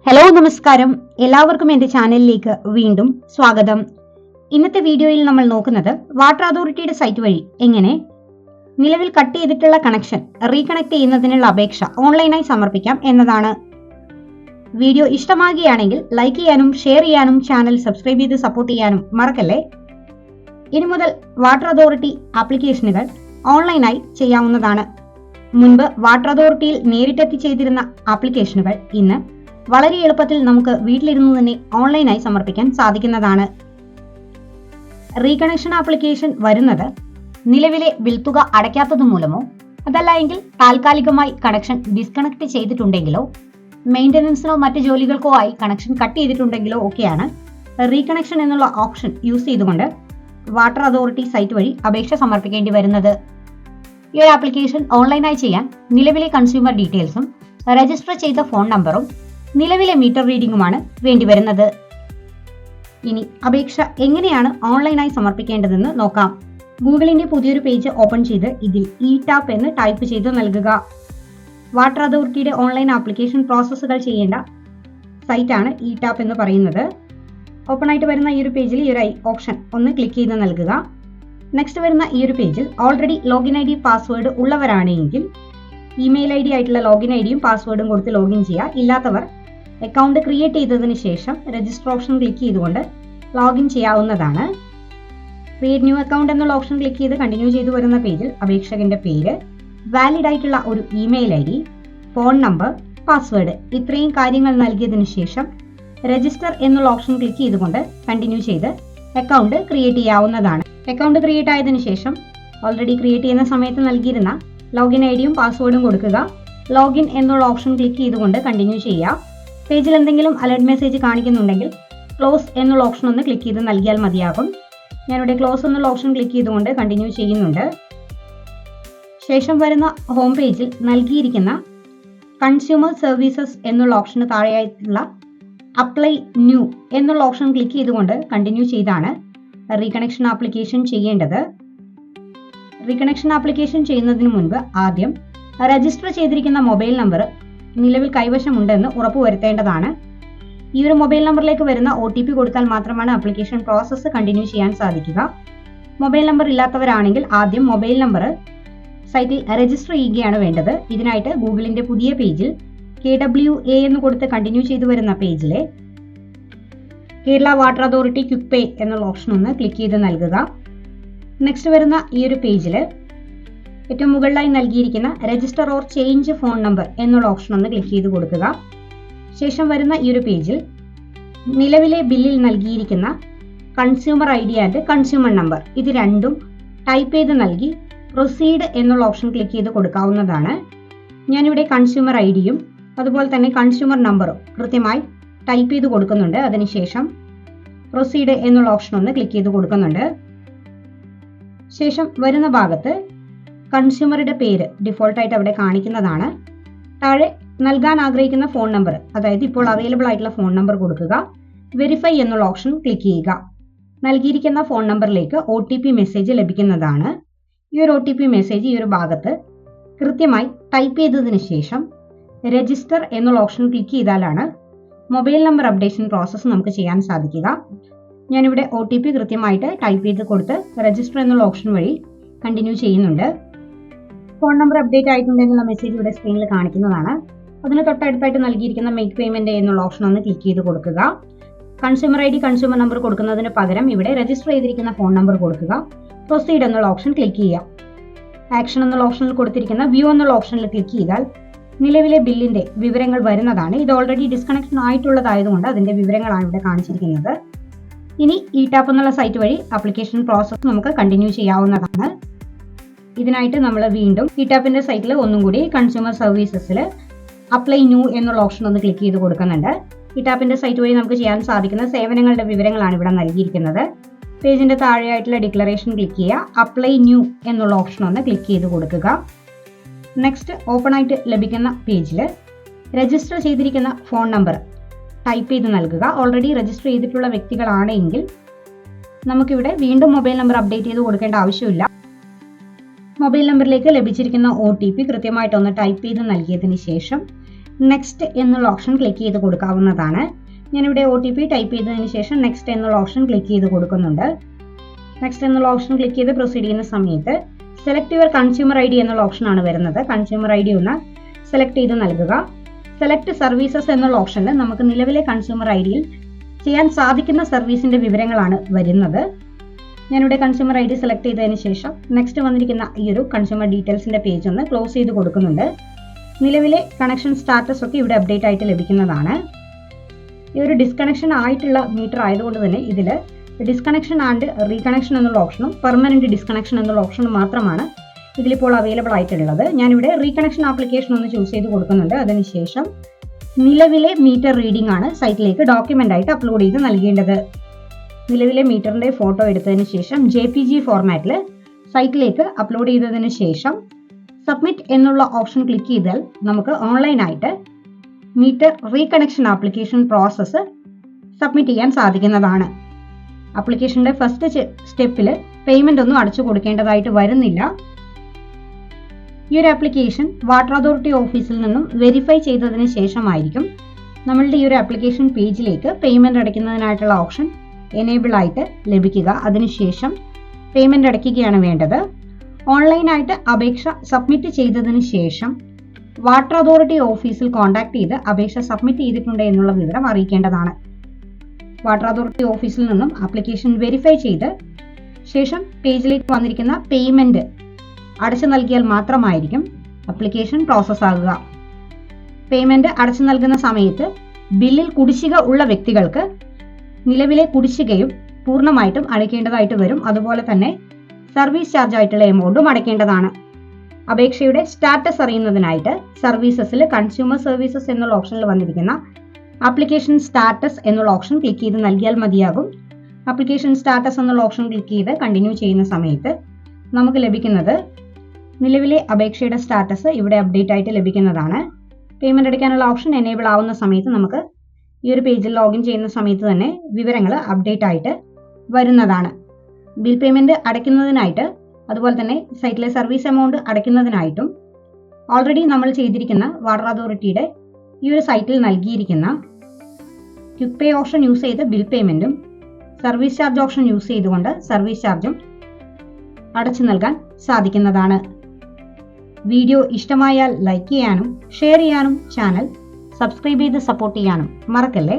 Hello നമസ്കാരം, എല്ലാവർക്കും എൻ്റെ ചാനലിലേക്ക് വീണ്ടും സ്വാഗതം. ഇന്നത്തെ വീഡിയോയിൽ നമ്മൾ നോക്കുന്നത് വാട്ടർ അതോറിറ്റിയുടെ സൈറ്റ് വഴി എങ്ങനെ നിലവിൽ കട്ട് ചെയ്തിട്ടുള്ള കണക്ഷൻ റീകണക്ട് ചെയ്യുന്നതിനുള്ള അപേക്ഷ ഓൺലൈനായി സമർപ്പിക്കാം എന്നതാണ്. വീഡിയോ ഇഷ്ടമാകുകയാണെങ്കിൽ ലൈക്ക് ചെയ്യാനും ഷെയർ ചെയ്യാനും ചാനൽ സബ്സ്ക്രൈബ് ചെയ്ത് സപ്പോർട്ട് ചെയ്യാനും മറക്കല്ലേ. ഇനി മുതൽ വാട്ടർ അതോറിറ്റി ആപ്ലിക്കേഷനുകൾ ഓൺലൈനായി ചെയ്യാവുന്നതാണ്. മുൻപ് വാട്ടർ അതോറിറ്റിയിൽ നേരിട്ടെത്തി ചെയ്തിരുന്ന ആപ്ലിക്കേഷനുകൾ ഇന്ന് വളരെ എളുപ്പത്തിൽ നമുക്ക് വീട്ടിലിരുന്ന് തന്നെ ഓൺലൈനായി സമർപ്പിക്കാൻ സാധിക്കുന്നതാണ്. റീകണക്ഷൻ ആപ്ലിക്കേഷൻ വരുന്നത് നിലവിലെ ബിൽ തുക അടയ്ക്കാത്തത് മൂലമോ അതല്ല എങ്കിൽ താൽക്കാലികമായി കണക്ഷൻ ഡിസ്കണക്ട് ചെയ്തിട്ടുണ്ടെങ്കിലോ മെയിൻ്റനൻസിനോ മറ്റ് ജോലികൾക്കോ ആയി കണക്ഷൻ കട്ട് ചെയ്തിട്ടുണ്ടെങ്കിലോ ഒക്കെയാണ് റീകണക്ഷൻ എന്നുള്ള ഓപ്ഷൻ യൂസ് ചെയ്തുകൊണ്ട് വാട്ടർ അതോറിറ്റി സൈറ്റ് വഴി അപേക്ഷ സമർപ്പിക്കേണ്ടി വരുന്നത്. ഈ ഒരു ആപ്ലിക്കേഷൻ ഓൺലൈനായി ചെയ്യാൻ നിലവിലെ കൺസ്യൂമർ ഡീറ്റെയിൽസും രജിസ്റ്റർ ചെയ്ത ഫോൺ നമ്പറും നിലവിലെ മീറ്റർ റീഡിംഗുമാണ് വേണ്ടിവരുന്നത്. ഇനി അപേക്ഷ എങ്ങനെയാണ് ഓൺലൈനായി സമർപ്പിക്കേണ്ടതെന്ന് നോക്കാം. ഗൂഗിളിന്റെ പുതിയൊരു പേജ് ഓപ്പൺ ചെയ്ത് ഇതിൽ ഇ ടാപ്പ് എന്ന് ടൈപ്പ് ചെയ്ത് നൽകുക. വാട്ടർ അതോറിറ്റിയുടെ ഓൺലൈൻ ആപ്ലിക്കേഷൻ പ്രോസസ്സുകൾ ചെയ്യേണ്ട സൈറ്റാണ് ഇ ടാപ്പ് എന്ന് പറയുന്നത്. ഓപ്പൺ ആയിട്ട് വരുന്ന ഈ ഒരു പേജിൽ ഈ ഒരു ഓപ്ഷൻ ഒന്ന് ക്ലിക്ക് ചെയ്ത് നൽകുക. നെക്സ്റ്റ് വരുന്ന ഈ ഒരു പേജിൽ already login I D password ഉള്ളവരാണെങ്കിൽ ഇമെയിൽ ഐ ഡി ആയിട്ടുള്ള ലോഗിൻ ഐ ഡിയും പാസ്വേഡും കൊടുത്ത് ലോഗിൻ ചെയ്യുക. ഇല്ലാത്തവർ അക്കൗണ്ട് ക്രിയേറ്റ് ചെയ്തതിന് ശേഷം രജിസ്റ്റർ ഓപ്ഷൻ ക്ലിക്ക് ചെയ്തുകൊണ്ട് ലോഗിൻ ചെയ്യാവുന്നതാണ്. ക്രിയേറ്റ് ന്യൂ അക്കൗണ്ട് എന്നുള്ള ഓപ്ഷൻ ക്ലിക്ക് ചെയ്ത് കണ്ടിന്യൂ ചെയ്തു വരുന്ന പേജിൽ അപേക്ഷകന്റെ പേര്, വാലിഡ് ആയിട്ടുള്ള ഒരു email I D, phone number, password ഇത്രയും കാര്യങ്ങൾ നൽകിയതിനു ശേഷം രജിസ്റ്റർ എന്നുള്ള ഓപ്ഷൻ ക്ലിക്ക് ചെയ്തുകൊണ്ട് കണ്ടിന്യൂ ചെയ്ത് അക്കൗണ്ട് ക്രിയേറ്റ് ചെയ്യാവുന്നതാണ്. അക്കൗണ്ട് ക്രിയേറ്റ് ആയതിനു ശേഷം ഓൾറെഡി ക്രിയേറ്റ് ചെയ്യുന്ന സമയത്ത് നൽകിയിരുന്ന ലോഗിൻ ഐ ഡിയും പാസ്വേഡും കൊടുക്കുക. ലോഗിൻ എന്നുള്ള ഓപ്ഷൻ ക്ലിക്ക് ചെയ്തുകൊണ്ട് കണ്ടിന്യൂ ചെയ്യുക. പേജിൽ എന്തെങ്കിലും അലർട്ട് മെസ്സേജ് കാണിക്കുന്നുണ്ടെങ്കിൽ ക്ലോസ് എന്നുള്ള ഓപ്ഷൻ ഒന്ന് ക്ലിക്ക് ചെയ്ത് നൽകിയാൽ മതിയാകും. ഞാനിവിടെ ക്ലോസ് എന്നുള്ള ഓപ്ഷൻ ക്ലിക്ക് ചെയ്തുകൊണ്ട് കണ്ടിന്യൂ ചെയ്യുന്നുണ്ട്. ശേഷം വരുന്ന ഹോം പേജിൽ നൽകിയിരിക്കുന്ന കൺസ്യൂമർ സർവീസസ് എന്നുള്ള ഓപ്ഷന് താഴെയായിട്ടുള്ള അപ്ലൈ ന്യൂ എന്നുള്ള ഓപ്ഷൻ ക്ലിക്ക് ചെയ്തുകൊണ്ട് കണ്ടിന്യൂ ചെയ്താണ് റീകണക്ഷൻ ആപ്ലിക്കേഷൻ ചെയ്യേണ്ടത്. റീകണക്ഷൻ ആപ്ലിക്കേഷൻ ചെയ്യുന്നതിന് മുൻപ് ആദ്യം രജിസ്റ്റർ ചെയ്തിരിക്കുന്ന മൊബൈൽ നമ്പർ നിലവിൽ കൈവശമുണ്ടെന്ന് ഉറപ്പുവരുത്തേണ്ടതാണ്. ഈ ഒരു മൊബൈൽ നമ്പറിലേക്ക് വരുന്ന OTP കൊടുത്താൽ മാത്രമാണ് ആപ്ലിക്കേഷൻ പ്രോസസ്സ് കണ്ടിന്യൂ ചെയ്യാൻ സാധിക്കുക. മൊബൈൽ നമ്പർ ഇല്ലാത്തവരാണെങ്കിൽ ആദ്യം മൊബൈൽ നമ്പർ സൈറ്റിൽ രജിസ്റ്റർ ചെയ്യുകയാണ് വേണ്ടത്. ഇതിനായിട്ട് ഗൂഗിളിന്റെ പുതിയ പേജിൽ KWA എന്ന് കൊടുത്ത് കണ്ടിന്യൂ ചെയ്തു വരുന്ന പേജിലെ കേരള വാട്ടർ അതോറിറ്റി ക്വിക്ക് പേ എന്നുള്ള ഓപ്ഷൻ ഒന്ന് ക്ലിക്ക് ചെയ്ത് നൽകുക. നെക്സ്റ്റ് വരുന്ന ഈ ഒരു പേജിൽ ഏറ്റവും മുകളിലായി നൽകിയിരിക്കുന്ന register or change phone number എന്നുള്ള ഓപ്ഷൻ ഒന്ന് ക്ലിക്ക് ചെയ്ത് കൊടുക്കുക. ശേഷം വരുന്ന ഈ ഒരു പേജിൽ നിലവിലെ ബില്ലിൽ നൽകിയിരിക്കുന്ന consumer I D and consumer number ഇത് രണ്ടും ടൈപ്പ് ചെയ്ത് നൽകി പ്രൊസീഡ് എന്നുള്ള ഓപ്ഷൻ ക്ലിക്ക് ചെയ്ത് കൊടുക്കാവുന്നതാണ്. ഞാനിവിടെ കൺസ്യൂമർ ഐ ഡിയും അതുപോലെ തന്നെ കൺസ്യൂമർ നമ്പറും കൃത്യമായി ടൈപ്പ് ചെയ്ത് കൊടുക്കുന്നുണ്ട്. അതിനുശേഷം പ്രൊസീഡ് എന്നുള്ള ഓപ്ഷൻ ഒന്ന് ക്ലിക്ക് ചെയ്ത് കൊടുക്കുന്നുണ്ട്. ശേഷം വരുന്ന ഭാഗത്ത് കൺസ്യൂമറുടെ പേര് ഡിഫോൾട്ടായിട്ട് അവിടെ കാണിക്കുന്നതാണ്. താഴെ നൽകാൻ ആഗ്രഹിക്കുന്ന ഫോൺ നമ്പർ, അതായത് ഇപ്പോൾ അവൈലബിൾ ആയിട്ടുള്ള ഫോൺ നമ്പർ കൊടുക്കുക. വെരിഫൈ എന്നുള്ള ഓപ്ഷൻ ക്ലിക്ക് ചെയ്യുക. നൽകിയിരിക്കുന്ന ഫോൺ നമ്പറിലേക്ക് OTP മെസ്സേജ് ലഭിക്കുന്നതാണ്. ഈ ഒരു OTP മെസ്സേജ് ഈ ഒരു ഭാഗത്ത് കൃത്യമായി ടൈപ്പ് ചെയ്തതിന് ശേഷം രജിസ്റ്റർ എന്നുള്ള ഓപ്ഷൻ ക്ലിക്ക് ചെയ്താലാണ് മൊബൈൽ നമ്പർ അപ്ഡേഷൻ പ്രോസസ്സ് നമുക്ക് ചെയ്യാൻ സാധിക്കുക. ഞാനിവിടെ OTP കൃത്യമായിട്ട് ടൈപ്പ് ചെയ്ത് കൊടുത്ത് രജിസ്റ്റർ എന്നുള്ള ഓപ്ഷൻ വഴി കണ്ടിന്യൂ ചെയ്യുന്നുണ്ട്. ഫോൺ നമ്പർ അപ്ഡേറ്റ് ആയിട്ടുണ്ടെന്നുള്ള മെസ്സേജ് ഇവിടെ സ്ക്രീനിൽ കാണിക്കുന്നതാണ്. അതിന് തൊട്ടടുത്തായിട്ട് നൽകിയിരിക്കുന്ന മേക്ക് പേയ്മെന്റ് എന്നുള്ള ഓപ്ഷൻ ഒന്ന് ക്ലിക്ക് ചെയ്ത് കൊടുക്കുക. Consumer I D consumer number കൊടുക്കുന്നതിന് പകരം ഇവിടെ രജിസ്റ്റർ ചെയ്തിരിക്കുന്ന ഫോൺ നമ്പർ കൊടുക്കുക. പ്രൊസീഡ് എന്നുള്ള ഓപ്ഷൻ ക്ലിക്ക് ചെയ്യുക. ആക്ഷൻ എന്നുള്ള ഓപ്ഷനിൽ കൊടുത്തിരിക്കുന്ന വ്യൂ എന്നുള്ള ഓപ്ഷനിൽ ക്ലിക്ക് ചെയ്താൽ നിലവിലെ ബില്ലിന്റെ വിവരങ്ങൾ വരുന്നതാണ്. ഇത് ഓൾറെഡി ഡിസ്കണക്ഷൻ ആയിട്ടുള്ളതായതുകൊണ്ട് അതിന്റെ വിവരങ്ങളാണ് ഇവിടെ കാണിച്ചിരിക്കുന്നത്. ഇനി ഇ ടാപ്പ് എന്നുള്ള സൈറ്റ് വഴി ആപ്ലിക്കേഷൻ പ്രോസസ്സ് നമുക്ക് കണ്ടിന്യൂ ചെയ്യാവുന്നതാണ്. ഇതിനായിട്ട് നമ്മൾ വീണ്ടും ഇ ടാപ്പിന്റെ സൈറ്റിൽ ഒന്നും കൂടി കൺസ്യൂമർ സർവീസസിൽ അപ്ലൈ ന്യൂ എന്നുള്ള ഓപ്ഷൻ ഒന്ന് ക്ലിക്ക് ചെയ്ത് കൊടുക്കുന്നുണ്ട്. ഇ ടാപ്പിന്റെ സൈറ്റ് വഴി നമുക്ക് ചെയ്യാൻ സാധിക്കുന്ന സേവനങ്ങളുടെ വിവരങ്ങളാണ് ഇവിടെ നൽകിയിരിക്കുന്നത്. പേജിന്റെ താഴെയായിട്ടുള്ള ഡിക്ലറേഷൻ ക്ലിക്ക് ചെയ്യുക. അപ്ലൈ ന്യൂ എന്നുള്ള ഓപ്ഷൻ ഒന്ന് ക്ലിക്ക് ചെയ്ത് കൊടുക്കുക. നെക്സ്റ്റ് ഓപ്പൺ ആയിട്ട് ലഭിക്കുന്ന പേജിൽ രജിസ്റ്റർ ചെയ്തിരിക്കുന്ന ഫോൺ നമ്പർ ടൈപ്പ് ചെയ്ത് നൽകുക. ഓൾറെഡി രജിസ്റ്റർ ചെയ്തിട്ടുള്ള വ്യക്തികളാണെങ്കിൽ നമുക്കിവിടെ വീണ്ടും മൊബൈൽ നമ്പർ അപ്ഡേറ്റ് ചെയ്ത് കൊടുക്കേണ്ട ആവശ്യമില്ല. മൊബൈൽ നമ്പറിലേക്ക് ലഭിച്ചിരിക്കുന്ന OTP കൃത്യമായിട്ടൊന്ന് ടൈപ്പ് ചെയ്ത് നൽകിയതിന് ശേഷം നെക്സ്റ്റ് എന്നുള്ള ഓപ്ഷൻ ക്ലിക്ക് ചെയ്ത് കൊടുക്കാവുന്നതാണ്. ഞാനിവിടെ OTP ടൈപ്പ് ചെയ്തതിന് ശേഷം നെക്സ്റ്റ് എന്നുള്ള ഓപ്ഷൻ ക്ലിക്ക് ചെയ്ത് കൊടുക്കുന്നുണ്ട്. നെക്സ്റ്റ് എന്നുള്ള ഓപ്ഷൻ ക്ലിക്ക് ചെയ്ത് പ്രൊസീഡ് ചെയ്യുന്ന സമയത്ത് സെലക്ട് യുവർ കൺസ്യൂമർ ID എന്നുള്ള ഓപ്ഷനാണ് വരുന്നത്. കൺസ്യൂമർ ID ഒന്ന് സെലക്ട് ചെയ്ത് നൽകുക. സെലക്ട് സർവീസസ് എന്നുള്ള ഓപ്ഷനിൽ നമുക്ക് നിലവിലെ കൺസ്യൂമർ IDയിൽ ചെയ്യാൻ സാധിക്കുന്ന സർവീസിന്റെ വിവരങ്ങളാണ് വരുന്നത്. ഞാനിവിടെ കൺസ്യൂമർ ID സെലക്ട് ചെയ്തതിന് ശേഷം നെക്സ്റ്റ് വന്നിരിക്കുന്ന ഈ ഒരു കൺസ്യൂമർ ഡീറ്റെയിൽസിന്റെ പേജ് ഒന്ന് ക്ലോസ് ചെയ്ത് കൊടുക്കുന്നുണ്ട്. നിലവിലെ കണക്ഷൻ സ്റ്റാറ്റസ് ഒക്കെ ഇവിടെ അപ്ഡേറ്റ് ആയിട്ട് ലഭിക്കുന്നതാണ്. ഈ ഒരു ഡിസ്കണക്ഷൻ ആയിട്ടുള്ള മീറ്റർ ആയതുകൊണ്ട് തന്നെ ഇതിൽ ഡിസ്കണക്ഷൻ ആൻഡ് റീകണക്ഷൻ എന്നുള്ള ഓപ്ഷനും പെർമനന്റ് ഡിസ്കണക്ഷൻ എന്നുള്ള ഓപ്ഷനും മാത്രമാണ് ഇതിലിപ്പോൾ അവൈലബിൾ ആയിട്ടുള്ളത്. ഞാനിവിടെ റീകണക്ഷൻ ആപ്ലിക്കേഷൻ ഒന്ന് ചൂസ് ചെയ്ത് കൊടുക്കുന്നുണ്ട്. അതിനുശേഷം നിലവിലെ മീറ്റർ റീഡിംഗ് ആണ് സൈറ്റിലേക്ക് ഡോക്യുമെന്റ് ആയിട്ട് അപ്ലോഡ് ചെയ്ത് നൽകേണ്ടത്. നിലവിലെ മീറ്ററിന്റെ ഫോട്ടോ എടുത്തതിന് ശേഷം JPG ഫോർമാറ്റിൽ സൈറ്റിലേക്ക് അപ്ലോഡ് ചെയ്തതിന് ശേഷം സബ്മിറ്റ് എന്നുള്ള ഓപ്ഷൻ ക്ലിക്ക് ചെയ്താൽ നമുക്ക് ഓൺലൈനായിട്ട് meter reconnection application process submit ചെയ്യാൻ സാധിക്കുന്നതാണ്. ആപ്ലിക്കേഷന്റെ ഫസ്റ്റ് സ്റ്റെപ്പിൽ പേയ്മെന്റ് ഒന്നും അടച്ചു കൊടുക്കേണ്ടതായിട്ട് വരുന്നില്ല. ഈ ഒരു ആപ്ലിക്കേഷൻ വാട്ടർ അതോറിറ്റി ഓഫീസിൽ നിന്നും വെരിഫൈ ചെയ്തതിന് ശേഷമായിരിക്കും നമ്മളുടെ ഈ ഒരു ആപ്ലിക്കേഷൻ പേജിലേക്ക് പേയ്മെന്റ് അടയ്ക്കുന്നതിനായിട്ടുള്ള ഓപ്ഷൻ എനേബിൾ ആയിട്ട് ലഭിക്കുക. അതിനുശേഷം പേയ്മെന്റ് അടയ്ക്കുകയാണ് വേണ്ടത്. ഓൺലൈനായിട്ട് അപേക്ഷ സബ്മിറ്റ് ചെയ്തതിന് ശേഷം വാട്ടർ അതോറിറ്റി ഓഫീസിൽ കോൺടാക്ട് ചെയ്ത് അപേക്ഷ സബ്മിറ്റ് ചെയ്തിട്ടുണ്ട് എന്നുള്ള വിവരം അറിയിക്കേണ്ടതാണ്. വാട്ടർ അതോറിറ്റി ഓഫീസിൽ നിന്നും ആപ്ലിക്കേഷൻ വെരിഫൈ ചെയ്ത് ശേഷം പേജിലേക്ക് വന്നിരിക്കുന്ന പേയ്മെന്റ് അടച്ചു നൽകിയാൽ മാത്രമായിരിക്കും ആപ്ലിക്കേഷൻ പ്രോസസ് ആകുക. പേയ്മെന്റ് അടച്ചു നൽകുന്ന സമയത്ത് ബില്ലിൽ കുടിശ്ശിക ഉള്ള വ്യക്തികൾക്ക് നിലവിലെ കുടിശ്ശികയും പൂർണ്ണമായിട്ടും അടയ്ക്കേണ്ടതായിട്ട് വരും. അതുപോലെ തന്നെ സർവീസ് ചാർജ് ആയിട്ടുള്ള എമൗണ്ടും അടയ്ക്കേണ്ടതാണ്. അപേക്ഷയുടെ സ്റ്റാറ്റസ് അറിയുന്നതിനായിട്ട് സർവീസസിൽ കൺസ്യൂമർ സർവീസസ് എന്നുള്ള ഓപ്ഷനിൽ വന്നിരിക്കുന്ന ആപ്ലിക്കേഷൻ സ്റ്റാറ്റസ് എന്നുള്ള ഓപ്ഷൻ ക്ലിക്ക് ചെയ്ത് നൽകിയാൽ മതിയാകും. ആപ്ലിക്കേഷൻ സ്റ്റാറ്റസ് എന്നുള്ള ഓപ്ഷൻ ക്ലിക്ക് ചെയ്ത് കണ്ടിന്യൂ ചെയ്യുന്ന സമയത്ത് നമുക്ക് ലഭിക്കുന്നത് നിലവിലെ അപേക്ഷയുടെ സ്റ്റാറ്റസ് ഇവിടെ അപ്ഡേറ്റ് ആയിട്ട് ലഭിക്കുന്നതാണ്. പേയ്മെന്റ് അടയ്ക്കാനുള്ള ഓപ്ഷൻ എനേബിൾ ആവുന്ന സമയത്ത് നമുക്ക് ഈ ഒരു പേജിൽ ലോഗിൻ ചെയ്യുന്ന സമയത്ത് തന്നെ വിവരങ്ങൾ അപ്ഡേറ്റ് ആയിട്ട് വരുന്നതാണ്. ബിൽ പേയ്മെന്റ് അടയ്ക്കുന്നതിനായിട്ട് അതുപോലെ തന്നെ സൈറ്റിലെ സർവീസ് എമൗണ്ട് അടയ്ക്കുന്നതിനായിട്ടും ഓൾറെഡി നമ്മൾ ചെയ്തിരിക്കുന്ന വാട്ടർ അതോറിറ്റിയുടെ ഈ ഒരു സൈറ്റിൽ നൽകിയിരിക്കുന്ന ക്വിക്ക് പേ ഓപ്ഷൻ യൂസ് ചെയ്ത് ബിൽ പേയ്മെന്റും സർവീസ് ചാർജ് ഓപ്ഷൻ യൂസ് ചെയ്തുകൊണ്ട് സർവീസ് ചാർജും അടച്ചു നൽകാൻ സാധിക്കുന്നതാണ്. വീഡിയോ ഇഷ്ടമായാൽ ലൈക്ക് ചെയ്യാനും ഷെയർ ചെയ്യാനും ചാനൽ സബ്സ്ക്രൈബ് ചെയ്ത് സപ്പോർട്ട് ചെയ്യാനും മറക്കല്ലേ.